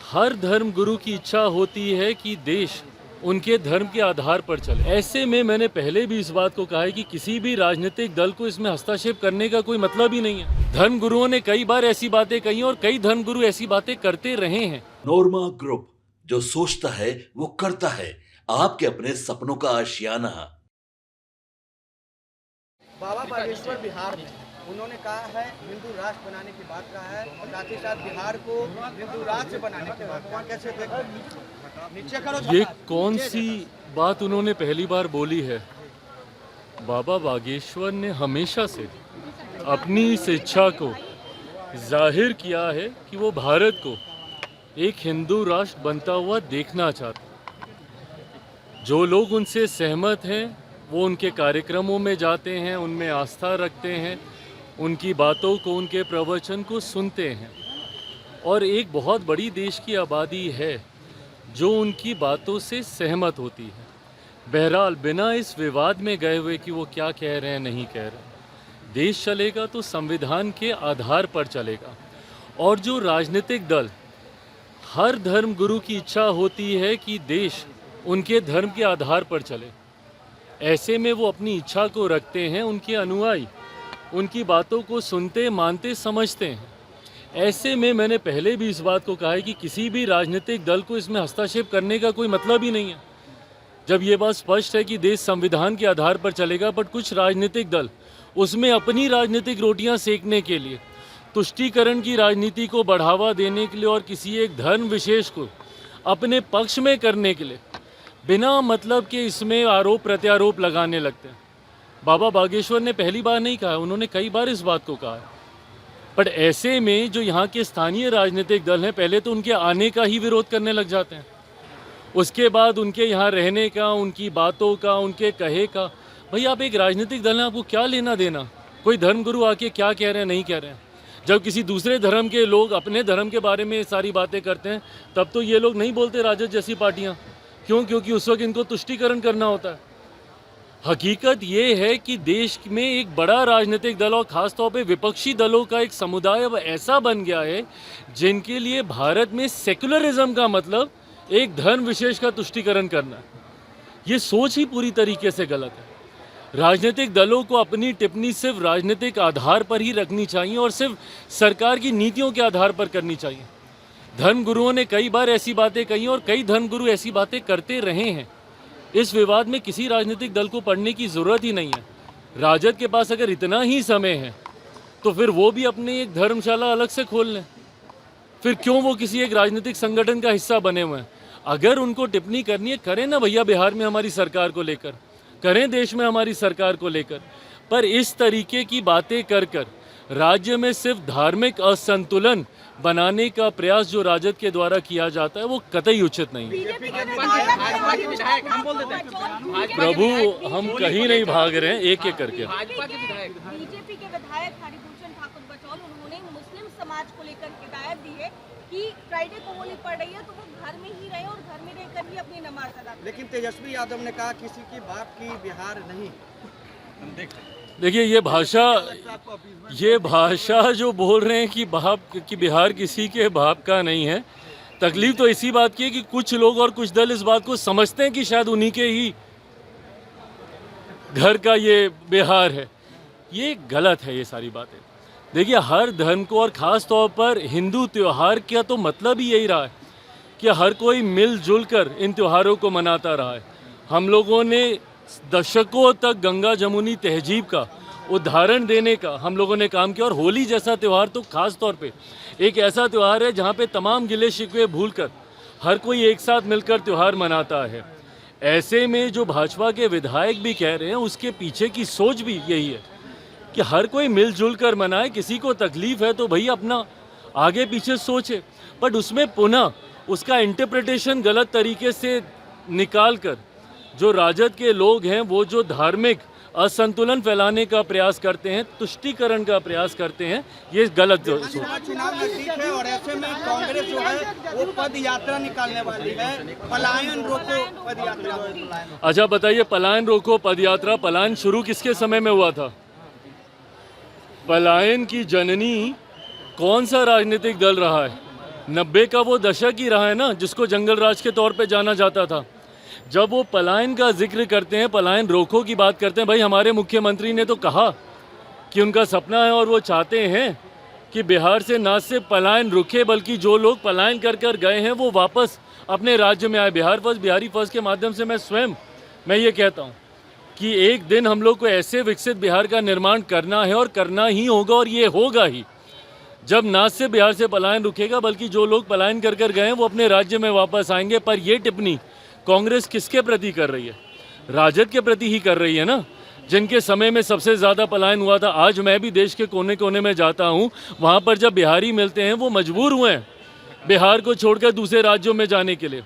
हर धर्म गुरु की इच्छा होती है कि देश उनके धर्म के आधार पर चले। ऐसे में मैंने पहले भी इस बात को कहा है कि किसी भी राजनीतिक दल को इसमें हस्तक्षेप करने का कोई मतलब ही नहीं है। धर्म गुरुओं ने कई बार ऐसी बातें कही और कई धर्म गुरु ऐसी बातें करते रहे हैं। नोरमा ग्रुप, जो सोचता है वो करता है। आपके अपने सपनों का आशियाना। बाबा बागेश्वर बिहार में उन्होंने कहा है हिंदू राष्ट्र बनाने की बात कहा है और साथ ही साथ बिहार को हिंदू राज्य बनाने की बात कहा। कैसे देखो नीचे करो। ये कौन सी बात उन्होंने पहली बार बोली है? बाबा बागेश्वर ने हमेशा से अपनी इस इच्छा को जाहिर किया है कि वो भारत को एक हिंदू राष्ट्र बनता हुआ देखना चाहते। जो लोग उनसे सहमत हैं वो उनके कार्यक्रमों में जाते हैं, उनमें आस्था रखते हैं, उनकी बातों को, उनके प्रवचन को सुनते हैं। और एक बहुत बड़ी देश की आबादी है जो उनकी बातों से सहमत होती है। बहरहाल बिना इस विवाद में गए हुए कि वो क्या कह रहे हैं नहीं कह रहे, देश चलेगा तो संविधान के आधार पर चलेगा। और जो राजनीतिक दल, हर धर्म गुरु की इच्छा होती है कि देश उनके धर्म के आधार पर चले। ऐसे में वो अपनी इच्छा को रखते हैं, उनके अनुयायी उनकी बातों को सुनते, मानते, समझते हैं। ऐसे में मैंने पहले भी इस बात को कहा है कि किसी भी राजनीतिक दल को इसमें हस्तक्षेप करने का कोई मतलब ही नहीं है। जब ये बात स्पष्ट है कि देश संविधान के आधार पर चलेगा, बट कुछ राजनीतिक दल उसमें अपनी राजनीतिक रोटियां सेकने के लिए, तुष्टीकरण की राजनीति को बढ़ावा देने के लिए और किसी एक धर्म विशेष को अपने पक्ष में करने के लिए बिना मतलब के इसमें आरोप प्रत्यारोप लगाने लगते हैं। बाबा बागेश्वर ने पहली बार नहीं कहा, उन्होंने कई बार इस बात को कहा है। बट ऐसे में जो यहाँ के स्थानीय राजनीतिक दल हैं, पहले तो उनके आने का ही विरोध करने लग जाते हैं, उसके बाद उनके यहाँ रहने का, उनकी बातों का, उनके कहे का। भाई आप एक राजनीतिक दल हैं, आपको क्या लेना देना कोई धर्मगुरु आके क्या कह रहे हैं नहीं कह रहे हैं। जब किसी दूसरे धर्म के लोग अपने धर्म के बारे में सारी बातें करते हैं तब तो ये लोग नहीं बोलते राजद जैसी पार्टियाँ। क्यों? क्योंकि उस वक्त इनको तुष्टीकरण करना होता है। हकीकत ये है कि देश में एक बड़ा राजनीतिक दल और ख़ासतौर पे विपक्षी दलों का एक समुदाय अब ऐसा बन गया है जिनके लिए भारत में सेकुलरिज्म का मतलब एक धर्म विशेष का तुष्टीकरण करना है। ये सोच ही पूरी तरीके से गलत है। राजनीतिक दलों को अपनी टिप्पणी सिर्फ राजनीतिक आधार पर ही रखनी चाहिए और सिर्फ सरकार की नीतियों के आधार पर करनी चाहिए। धर्मगुरुओं ने कई बार ऐसी बातें कही और कई धर्मगुरु ऐसी बातें करते रहे हैं। इस विवाद में किसी राजनीतिक दल को पढ़ने की ज़रूरत ही नहीं है। राजद के पास अगर इतना ही समय है तो फिर वो भी अपनी एक धर्मशाला अलग से खोल लें। फिर क्यों वो किसी एक राजनीतिक संगठन का हिस्सा बने हुए हैं? अगर उनको टिप्पणी करनी है, करें ना भैया, बिहार में हमारी सरकार को लेकर, करें देश में हमारी सरकार को लेकर। पर इस तरीके की बातें कर कर राज्य में सिर्फ धार्मिक असंतुलन बनाने का प्रयास जो राजद के द्वारा किया जाता है वो कतई उचित नहीं है। प्रभु, हम कहीं नहीं भाग रहे हैं, एक एक करके। बीजेपी के विधायक हरिभूषण ठाकुर बचौल, उन्होंने मुस्लिम समाज को लेकर हिदायत दी है कि फ्राइडे को होली पड़ रही है तो वो घर में ही रहे और घर में रहकर ही अपनी नमाज अदा करें। लेकिन तेजस्वी यादव ने कहा किसी की बाप की बिहार नहीं। देखिए ये भाषा जो बोल रहे हैं कि बिहार किसी के बाप का नहीं है, तकलीफ तो इसी बात की है कि कुछ लोग और कुछ दल इस बात को समझते हैं कि शायद उन्हीं के ही घर का ये बिहार है। ये गलत है ये सारी बातें। देखिए, हर धर्म को और ख़ास तौर पर हिंदू त्यौहार का तो मतलब ही यही रहा है कि हर कोई मिलजुल कर इन त्योहारों को मनाता रहा है। हम लोगों ने दशकों तक गंगा जमुनी तहजीब का उदाहरण देने का हम लोगों ने काम किया। और होली जैसा त्यौहार तो ख़ास तौर पे एक ऐसा त्यौहार है जहाँ पे तमाम गिले शिकवे भूलकर हर कोई एक साथ मिलकर त्यौहार मनाता है। ऐसे में जो भाजपा के विधायक भी कह रहे हैं उसके पीछे की सोच भी यही है कि हर कोई मिलजुल कर मनाए। किसी को तकलीफ़ है तो भई अपना आगे पीछे सोचे, बट उसमें पुनः उसका इंटरप्रिटेशन गलत तरीके से निकाल कर जो राजद के लोग हैं वो जो धार्मिक असंतुलन फैलाने का प्रयास करते हैं, तुष्टीकरण का प्रयास करते हैं, ये गलत चुनाव नजदीक है और ऐसे में कांग्रेस जो है वो पद यात्रा निकालने वाली है, पलायन रोको पद यात्रा। अच्छा बताइए, पलायन रोको पद यात्रा, पलायन शुरू किसके समय में हुआ था? पलायन की जननी कौन सा राजनीतिक दल रहा है? 90 का वो दशक ही रहा है ना जिसको जंगल राज के तौर पे जाना जाता था। जब वो पलायन का जिक्र करते हैं, पलायन रोको की बात करते हैं, भाई हमारे मुख्यमंत्री ने तो कहा कि उनका सपना है और वो चाहते हैं कि बिहार से ना सिर्फ पलायन रुके बल्कि जो लोग पलायन कर कर गए हैं वो वापस अपने राज्य में आए। बिहार फर्स्ट, बिहारी फर्स्ट के माध्यम से मैं ये कहता हूँ कि एक दिन हम लोग को ऐसे विकसित बिहार का निर्माण करना है और करना ही होगा, और ये होगा ही जब ना सिर्फ बिहार से पलायन रुकेगा बल्कि जो लोग पलायन कर कर गए हैं वो अपने राज्य में वापस आएंगे। पर ये टिप्पणी कांग्रेस किसके प्रति कर रही है? राजद के प्रति ही कर रही है ना, जिनके समय में सबसे ज़्यादा पलायन हुआ था। आज मैं भी देश के कोने कोने में जाता हूँ, वहाँ पर जब बिहारी मिलते हैं वो मजबूर हुए हैं बिहार को छोड़कर दूसरे राज्यों में जाने के लिए।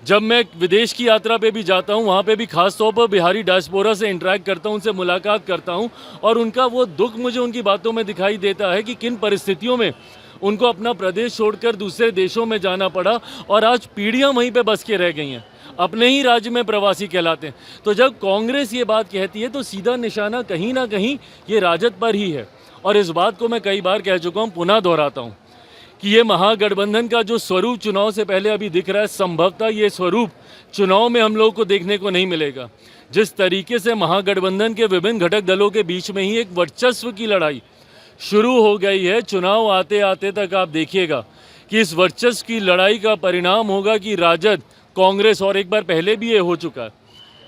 जब मैं विदेश की यात्रा पे भी जाता हूँ, वहाँ पे भी खास तौर पर बिहारी डायस्पोरा से इंटरेक्ट करता हूँ, उनसे मुलाकात करता हूँ, और उनका वो दुख मुझे उनकी बातों में दिखाई देता है कि किन परिस्थितियों में उनको अपना प्रदेश छोड़कर दूसरे देशों में जाना पड़ा, और आज पीढ़ियाँ वहीं पे बस के रह गई हैं, अपने ही राज्य में प्रवासी कहलाते हैं। तो जब कांग्रेस ये बात कहती है तो सीधा निशाना कहीं ना कहीं ये राजद पर ही है। और इस बात को मैं कई बार कह चुका हूँ, पुनः दोहराता हूँ कि ये महागठबंधन का जो स्वरूप चुनाव से पहले अभी दिख रहा है, संभवतः ये स्वरूप चुनाव में हम लोगों को देखने को नहीं मिलेगा। जिस तरीके से महागठबंधन के विभिन्न घटक दलों के बीच में ही एक वर्चस्व की लड़ाई शुरू हो गई है, चुनाव आते आते तक आप देखिएगा कि इस वर्चस्व की लड़ाई का परिणाम होगा कि राजद कांग्रेस, और एक बार पहले भी ये हो चुका है,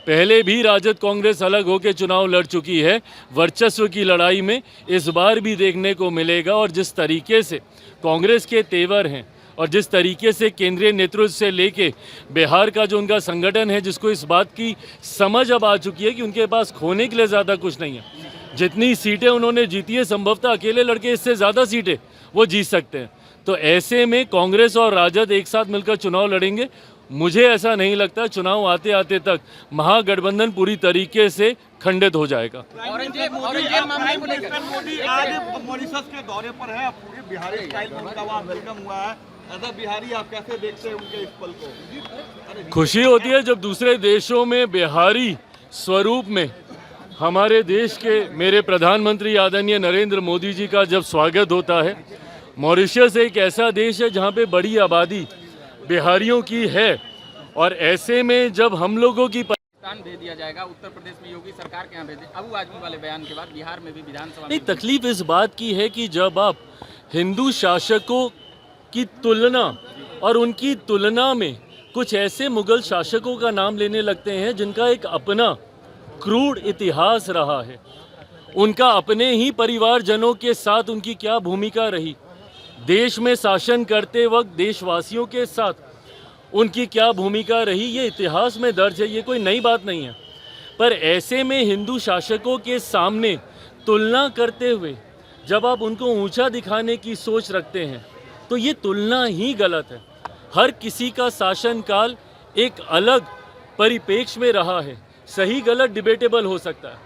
पहले भी राजद कांग्रेस अलग होकर चुनाव लड़ चुकी है, वर्चस्व की लड़ाई में इस बार भी देखने को मिलेगा। और जिस तरीके से कांग्रेस के तेवर हैं और जिस तरीके से केंद्रीय नेतृत्व से लेके बिहार का जो उनका संगठन है, जिसको इस बात की समझ अब आ चुकी है कि उनके पास खोने के लिए ज़्यादा कुछ नहीं है। जितनी सीटें उन्होंने जीती है, संभवतः अकेले लड़के इससे ज़्यादा सीटें वो जीत सकते हैं। तो ऐसे में कांग्रेस और राजद एक साथ मिलकर चुनाव लड़ेंगे। मुझे ऐसा नहीं लगता चुनाव आते आते तक महागठबंधन पूरी तरीके से खंडित हो जाएगा। मोदी आज मॉरिशस के दौरे पर है, पूरे बिहारी स्टाइल में उनका वहाँ वेलकम हुआ है। एज अ बिहारी आप कैसे देखते हैं उनके इस पल को? खुशी होती है जब दूसरे देशों में बिहारी स्वरूप में हमारे देश के मेरे प्रधानमंत्री आदरणीय नरेंद्र मोदी जी का जब स्वागत होता है। मॉरिशस एक ऐसा देश है जहाँ पे बड़ी आबादी बिहारियों की है, और ऐसे में जब हम लोगों की भेज दिया जाएगा उत्तर प्रदेश में योगी सरकार के यहाँ भेजे, अबू आजमी वाले बयान के बाद बिहार में भी विधानसभा नहीं, तकलीफ इस बात की है कि जब आप हिंदू शासकों की तुलना और उनकी तुलना में कुछ ऐसे मुगल शासकों का नाम लेने लगते हैं जिनका एक अपना क्रूर इतिहास रहा है, उनका अपने ही परिवारजनों के साथ उनकी क्या भूमिका रही, देश में शासन करते वक्त देशवासियों के साथ उनकी क्या भूमिका रही, ये इतिहास में दर्ज है, ये कोई नई बात नहीं है। पर ऐसे में हिंदू शासकों के सामने तुलना करते हुए जब आप उनको ऊंचा दिखाने की सोच रखते हैं तो ये तुलना ही गलत है। हर किसी का शासनकाल एक अलग परिप्रेक्ष्य में रहा है, सही गलत डिबेटेबल हो सकता है,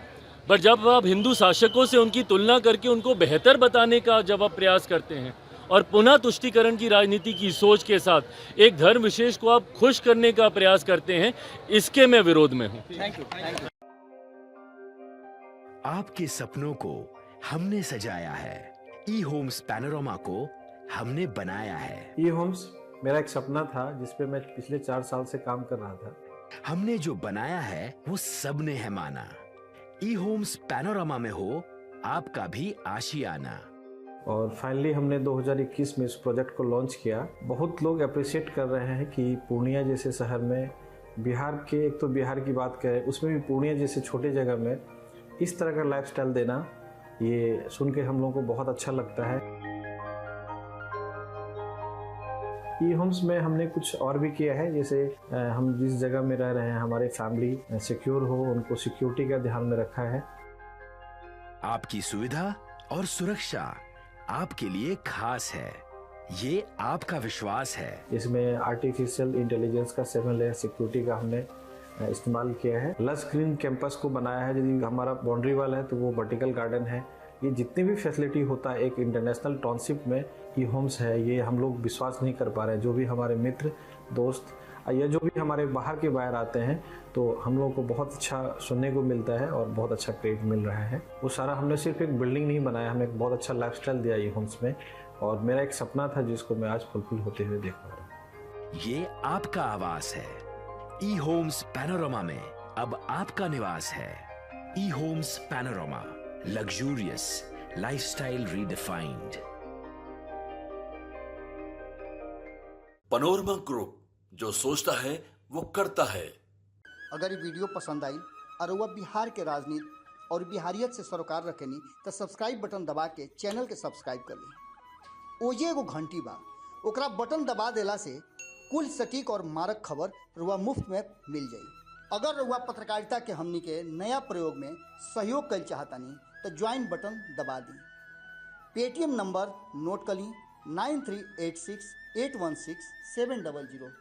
पर जब आप हिंदू शासकों से उनकी तुलना करके उनको बेहतर बताने का जब आप प्रयास करते हैं और पुनः तुष्टीकरण की राजनीति की सोच के साथ एक धर्म विशेष को आप खुश करने का प्रयास करते हैं, इसके मैं विरोध में हूं। आपके सपनों को हमने सजाया है, ई होम्स पैनोरामा को हमने बनाया है। ई होम्स मेरा एक सपना था जिस पे मैं पिछले 4 साल से काम कर रहा था। हमने जो बनाया है वो सबने है माना। ई होम्स पैनोरामा में हो आपका भी आशियाना। और फाइनली हमने 2021 में इस प्रोजेक्ट को लॉन्च किया। बहुत लोग अप्रिशिएट कर रहे हैं कि पूर्णिया जैसे शहर में, बिहार के, एक तो बिहार की बात करें उसमें भी पूर्णिया जैसे छोटे जगह में इस तरह का लाइफस्टाइल देना, ये सुन के हम लोगों को बहुत अच्छा लगता है। ई होम्स में हमने कुछ और भी किया है, जैसे हम जिस जगह में रह रहे हैं हमारे फैमिली सिक्योर हो, उनको सिक्योरिटी का ध्यान में रखा है। आपकी सुविधा और सुरक्षा आपके लिए खास है, ये आपका विश्वास है। इसमें आर्टिफिशियल इंटेलिजेंस का 7 लेयर सिक्योरिटी का हमने इस्तेमाल किया है। लस ग्रीन कैंपस को बनाया है, यदि हमारा बाउंड्री वाल है तो वो वर्टिकल गार्डन है। ये जितनी भी फैसिलिटी होता है एक इंटरनेशनल टाउनशिप में ई होम्स है, ये हम लोग विश्वास नहीं कर पा रहे हैं। जो भी हमारे मित्र दोस्त या जो भी हमारे बाहर आते हैं तो हम लोगों को बहुत अच्छा सुनने को मिलता है और बहुत अच्छा क्रेडिट मिल रहा है। वो सारा हमने सिर्फ एक बिल्डिंग नहीं बनाया, हमें एक बहुत अच्छा लाइफस्टाइल दिया ई होम्स में। और मेरा एक सपना था जिसको मैं आज फुलफिल होते हुए देख पा रहा हूँ। ये आपका आवास है। ई होम्स पैनोरमा में अब आपका निवास है। E homes panorama, luxurious lifestyle redefined. Panorama group, जो सोचता है वो करता है। अगर ये वीडियो पसंद आई और वह बिहार के राजनीति और बिहारियत से सरोकार रखेनी तो सब्सक्राइब बटन दबा के चैनल के सब्सक्राइब कर ली। ओजे एगो घंटी बा, ओकरा बटन दबा देला से कुल सटीक और मारक खबर रुआ मुफ्त में मिल जाई। अगर रुआ पत्रकारिता के हमनी के नया प्रयोग में सहयोग कर चाहतानी तो ज्वाइन बटन दबा दी। पेटीएम नंबर नोट कर ली 9386816700।